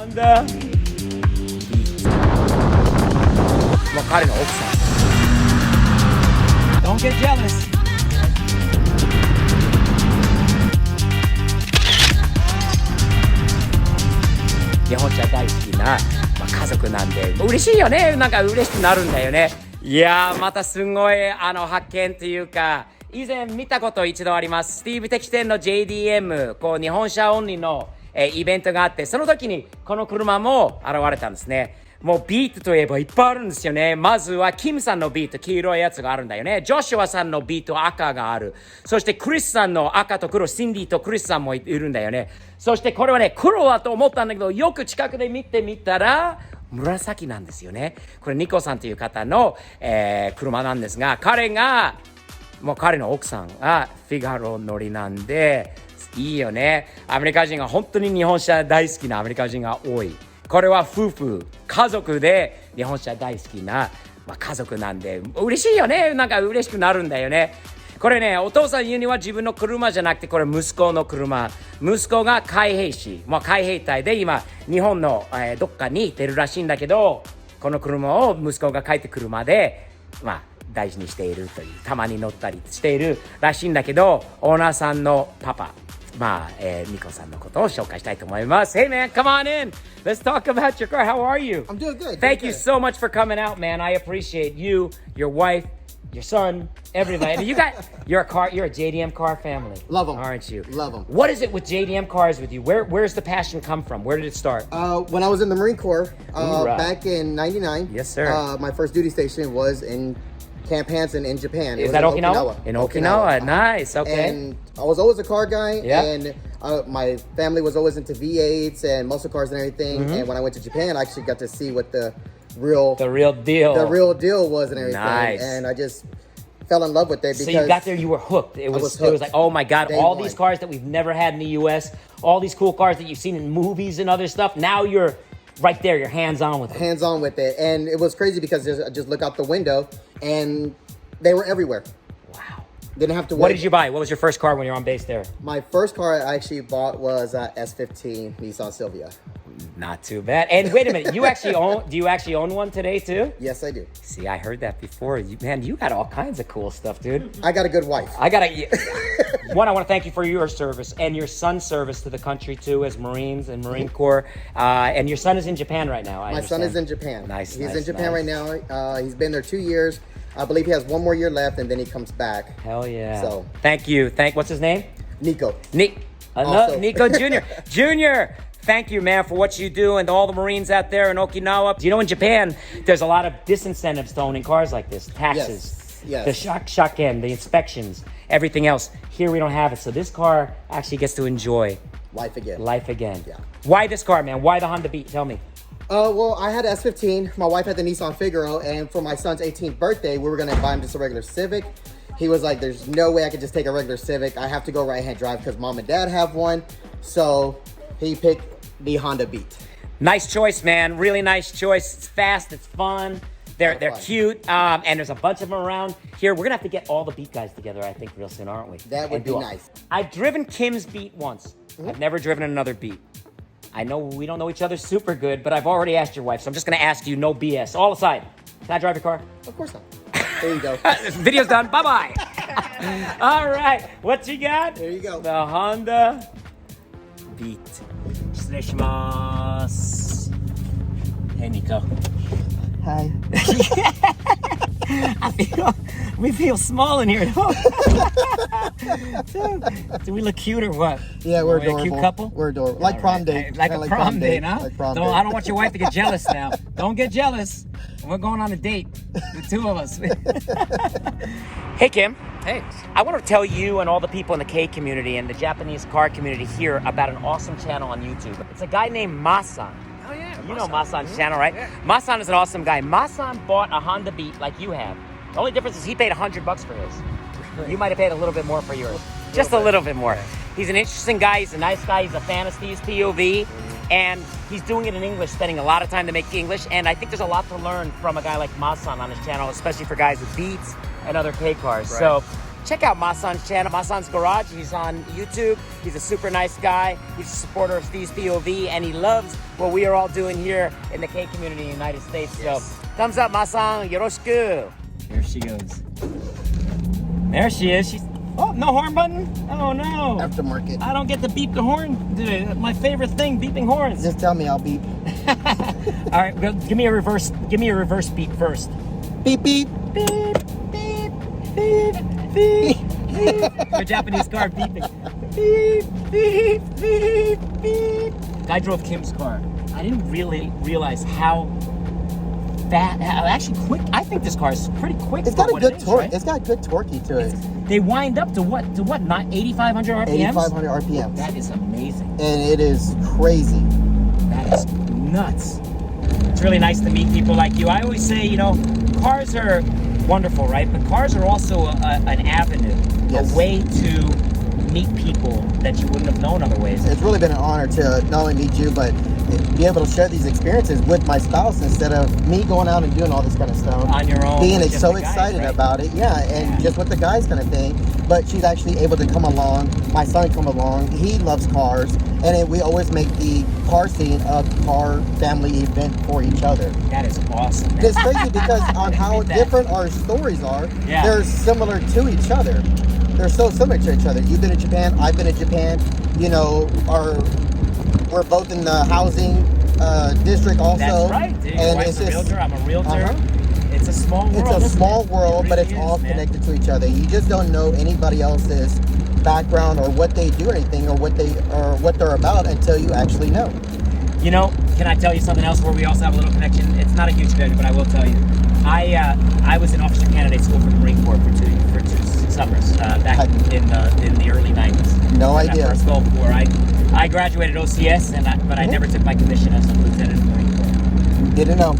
Honda Beat もう彼の奥さん Don't get jealous 日本車大好きな、家族なんで嬉しいよね。なんか嬉しくなるんだよね。いやーまたすごい発見というか以前見たこと一度あります。スティーブ敵店の JDM こう日本車オンリーの、イベントがあって、その時にこの車も現れたんですね。もうビートといえばいっぱいあるんですよね。まずはキムさんのビート、黄色いやつがあるんだよね。ジョシュアさんのビート、赤がある。そしてクリスさんの赤と黒、シンディとクリスさんもいるんだよね。そしてこれはね、黒だと思ったんだけど、よく近くで見てみたら紫なんですよね。これニコさんという方の、車なんですが、彼の奥さんがフィガロ乗りなんでいいよね。アメリカ人が本当に日本車大好きなアメリカ人が多い。これは夫婦家族で日本車大好きな、家族なんで嬉しいよね。なんか嬉しくなるんだよね。これね、お父さん言うには自分の車じゃなくて、これ息子の車。息子が海兵士、海兵隊で今日本の、どっかに行ってるらしいんだけど、この車を息子が帰ってくるまで大事にしているという、たまに乗ったりしているらしいんだけど、オーナーさんのパパ、ニコさんのことを紹介したいと思います。Hey man, come on in. Let's talk about your car. How are you? I'm doing good. Thank you so much for coming out, man. I appreciate you, your wife, your son, everybody. And you're a JDM car family. Love them. Aren't you? Love them. What is it with JDM cars with you? Where's the passion come from? Where did it start? When I was in the Marine Corps, Hoorah. back in '99. Yes, sir. My first duty station was in Camp Hansen in Japan. Is that Okinawa? In Okinawa. Nice. Okay. And I was always a car guy. Yeah. And my family was always into V8s and muscle cars and everything. Mm-hmm. And when I went to Japan, I actually got to see what the real deal was and everything. Nice. And I just fell in love with it because so you got there, you were hooked. It was like, oh my God, all these cars that we've never had in the US, all these cool cars that you've seen in movies and other stuff. Now you're right there, you're hands-on with it. Hands-on with it. And it was crazy because I just look out the window and they were everywhere. Wow. Didn't have to wait. What did you buy? What was your first car when you were on base there? My first car I actually bought was S15 Nissan Silvia. Not too bad. And wait a minute, do you actually own one today too? Yes, I do. See, I heard that before. Man, you got all kinds of cool stuff, dude. I got a good wife. I want to thank you for your service and your son's service to the country too, as Marines and Marine Corps. And your son is in Japan right now. My son is in Japan. Nice. He's in Japan right now. He's been there 2 years. I believe he has one more year left, and then he comes back. Hell yeah. So thank you. What's his name? Nico. Nico Jr. Jr. Thank you, man, for what you do and all the Marines out there in Okinawa. You know, in Japan, there's a lot of disincentives to owning cars like this. Taxes, yes. The shaken, the inspections, everything else. Here we don't have it. So this car actually gets to enjoy Life again. Yeah. Why this car, man? Why the Honda Beat? Tell me. Well, I had an S15. My wife had the Nissan Figaro, and for my son's 18th birthday, we were gonna buy him just a regular Civic. He was like, "There's no way I could just take a regular Civic. I have to go right-hand drive because mom and dad have one." So he picked the Honda Beat. Nice choice, man. Really nice choice. It's fast. It's fun. They're cute. And there's a bunch of them around here. We're gonna have to get all the Beat guys together, I think, real soon, aren't we? That would be nice. I've driven Kim's Beat once. Mm-hmm. I've never driven another Beat. I know we don't know each other super good, but I've already asked your wife, so I'm just gonna ask you, no BS. All aside, can I drive your car? Of course not. There you go. Video's done. Bye-bye. All right. What you got? There you go. The Honda Beat. 失礼します. Hey, Nico. Hi. We feel small in here. Do we look cute or what? Yeah, we're adorable. A cute couple? We're adorable. Like prom date. Like a prom date, huh? Like prom date. date. I don't want your wife to get jealous now. Don't get jealous. We're going on a date, the two of us. Hey, Kim. Hey. I want to tell you and all the people in the K community and the Japanese car community here about an awesome channel on YouTube. It's a guy named Masan. Oh, yeah. You know Masan's channel, right? Yeah. Masan is an awesome guy. Masan bought a Honda Beat like you have. The only difference is he paid $100 for his. You might have paid a little bit more for yours. Just a little bit more. Yeah. He's an interesting guy. He's a nice guy. He's a fan of Steve's POV. And he's doing it in English, spending a lot of time to make English. And I think there's a lot to learn from a guy like Masan on his channel, especially for guys with Beats and other K cars. Right. So check out Masan's channel, Masan's Garage. He's on YouTube. He's a super nice guy. He's a supporter of Steve's POV, and he loves what we are all doing here in the K community in the United States. Yes. So, thumbs up, Masan. Yoroshiku. There she goes. There she is. She's. Oh, no horn button? Oh, no. Aftermarket. I don't get to beep the horn. Dude, my favorite thing, beeping horns. Just tell me, I'll beep. All right, well, give me a reverse beep first. Beep, beep. Beep, beep, beep, beep, beep. Your Japanese car beeping. Beep, beep, beep, beep. I drove Kim's car. I didn't really realize how actually quick. I think this car is pretty quick. It's for got a what good it is, torque. right? It's got good torquey to it. They wind up to what? Not 8,500 RPMs? 8,500 RPMs. That is amazing. And it is crazy. That is nuts. It's really nice to meet people like you. I always say, cars are wonderful, right? But cars are also an avenue, Yes. a way to meet people that you wouldn't have known other ways. It's really been an honor to not only meet you, but be able to share these experiences with my spouse instead of me going out and doing all this kind of stuff. On your own. Being with just so the guys, excited right? about it, yeah, and Yeah. just with the guys kind of thing. But she's actually able to come along. My son come along. He loves cars, and then we always make the car scene a car family event for each other. That is awesome, man. It's crazy because on how That- different our stories are, Yeah. they're similar to each other. They're so similar to each other. You've been to Japan, I've been to Japan. We're both in the housing district also. That's right, dude. Your And wife's it's a just, realtor, I'm a realtor. Uh-huh. It's a small world. it's a isn't small it? world, It but really it's all is, man. connected to each other. You just don't know anybody else's background or what they do or anything or what they're about until you actually know. Can I tell you something else where we also have a little connection? It's not a huge connection, but I will tell you. I was in officer candidate school for the Marine Corps for two summers back in the early 90s. No When idea. I first Gulf War. I graduated OCS, but I never took my commission as a lieutenant in the Marine Corps. Didn't know.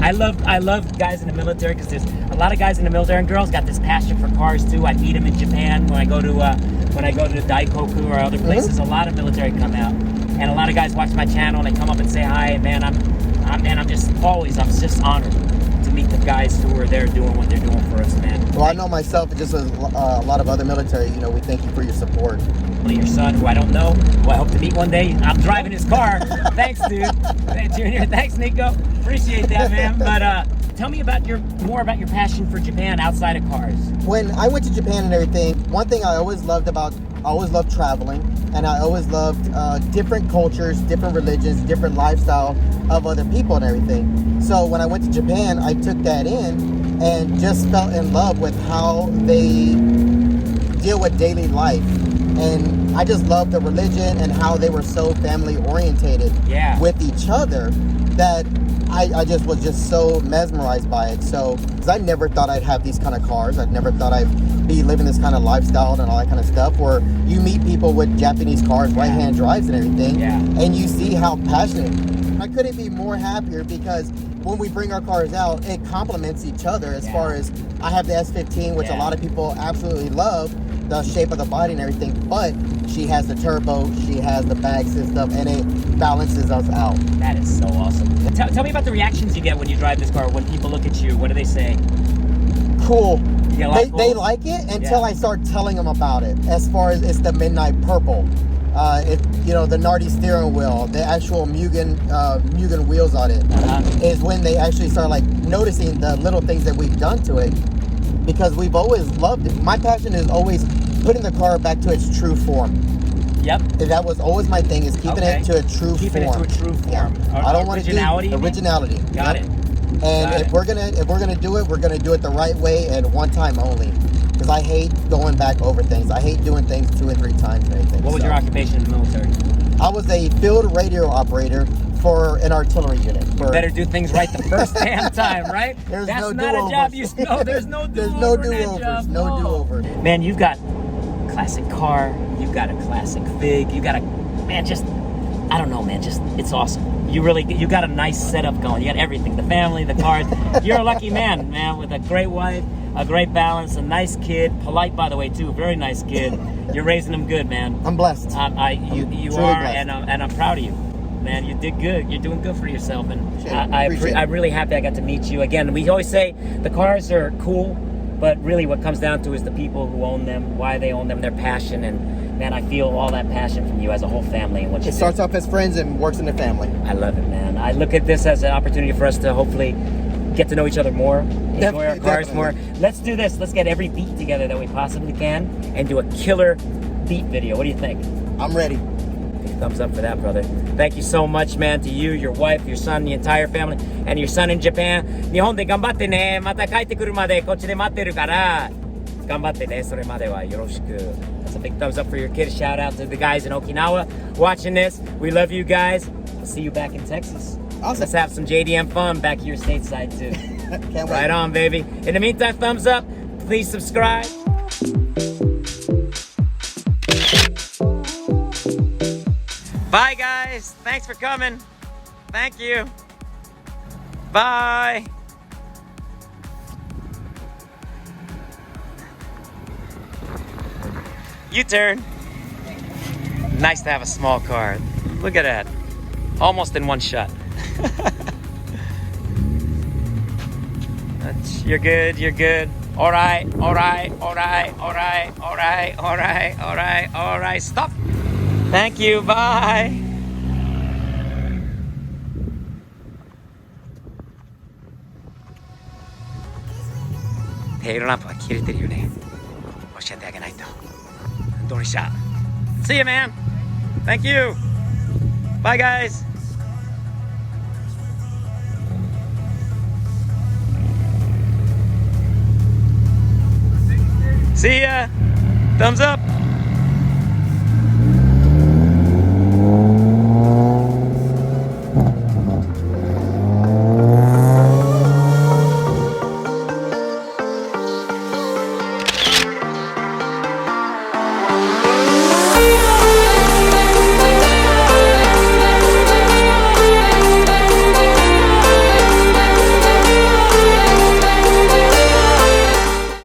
I love guys in the military because there's a lot of guys in the military and girls got this passion for cars too. I meet them in Japan when I go to Daikoku or other places. A lot of military come out, and a lot of guys watch my channel and they come up and say hi. And man, I'm just honored to meet the guys who are there doing what they're doing for us, man. Well, I know myself, and just a lot of other military, we thank you for your support. Your son, who I don't know, who I hope to meet one day. I'm driving his car. Thanks, dude. Hey, Junior. Thanks, Nico. Appreciate that, man. But tell me more about your passion for Japan outside of cars. When I went to Japan and everything, one thing I always loved traveling, and I always loved different cultures, different religions, different lifestyle of other people and everything. So when I went to Japan, I took that in and just fell in love with how they deal with daily life. And I just loved the religion and how they were so family orientated Yeah. with each other that I just was just so mesmerized by it. So, 'cause I never thought I'd have these kind of cars. I never thought I'd be living this kind of lifestyle and all that kind of stuff where you meet people with Japanese cars, right-hand drives and everything, Yeah. and you see how passionate. I couldn't be more happier because when we bring our cars out, it complements each other as Yeah. far as I have the S15, which a Yeah. lot of people absolutely love, the shape of the body and everything, but she has the turbo, she has the bag system, and it balances us out. That is so awesome. Tell me about the reactions you get when you drive this car. When people look at you, what do they say? Cool. You get a lot of They calls? like it until Yeah. I start telling them about it. As far as it's the midnight purple, the Nardi steering wheel, the actual Mugen wheels on it, is when they actually start like noticing the little things that we've done to it. Because we've always loved it. My passion is always putting the car back to its true form. Yep. And that was always my thing, is keeping Okay. it to a true Keeping form. it to a true form. Yeah. I don't want to do Originality, you mean? originality. Got Yep. it. And Got if it. we're gonna do it, we're gonna do it the right way and one time only. Because I hate going back over things. I hate doing things 2 and 3 times and anything. What was So, your occupation in the military? I was a field radio operator for an artillery unit. Better do things right the first damn time, right? There's That's no not a job you do-overs. know. There's no do-over. There's no in that do-overs. job. No do-overs. Man, you've got a classic car. You've got a classic Fig. You got I don't know, man. Just it's awesome. You got a nice setup going. You got everything. The family, the cars. You're a lucky man, with a great wife, a great balance, a nice kid, polite by the way too, very nice kid. You're raising him good, man. I'm blessed. You truly are, blessed. and I'm proud of you, man. You did good. You're doing good for yourself, and Appreciate it. I'm really happy I got to meet you again. We always say the cars are cool, But really what comes down to is the people who own them, why they own them, their passion. And man, I feel all that passion from you as a whole family and what you It do. starts off as friends and works in the family. I love it, man. I look at this as an opportunity for us to hopefully get to know each other more, enjoy our cars more. Let's do this. Let's get every beat together that we possibly can and do a killer beat video. What do you think? I'm ready. Big thumbs up for that, brother. Thank you so much, man, to you, your wife, your son, the entire family, and your son in Japan. 日本で頑張ってね。また帰ってくるまでこっちで待ってるから。頑張ってね。それまではよろしく。That's a big thumbs up for your kid. Shout out to the guys in Okinawa watching this. We love you guys. We'll see you back in Texas. Awesome. Let's have some JDM fun back here stateside too. Can't wait. Right on, baby. In the meantime, thumbs up. Please subscribe. Bye, guys. Thanks for coming. Thank you. Bye. U-turn. Nice to have a small car. Look at that. Almost in one shot. You're good, you're good. All right, all right, all right, all right, all right, all right, all right, all right. Stop. Thank you, bye. Tail lamp は切れてるよね。教えてあげないと。どうした? See you, man. Thank you. Bye, guys. See ya. Thumbs up.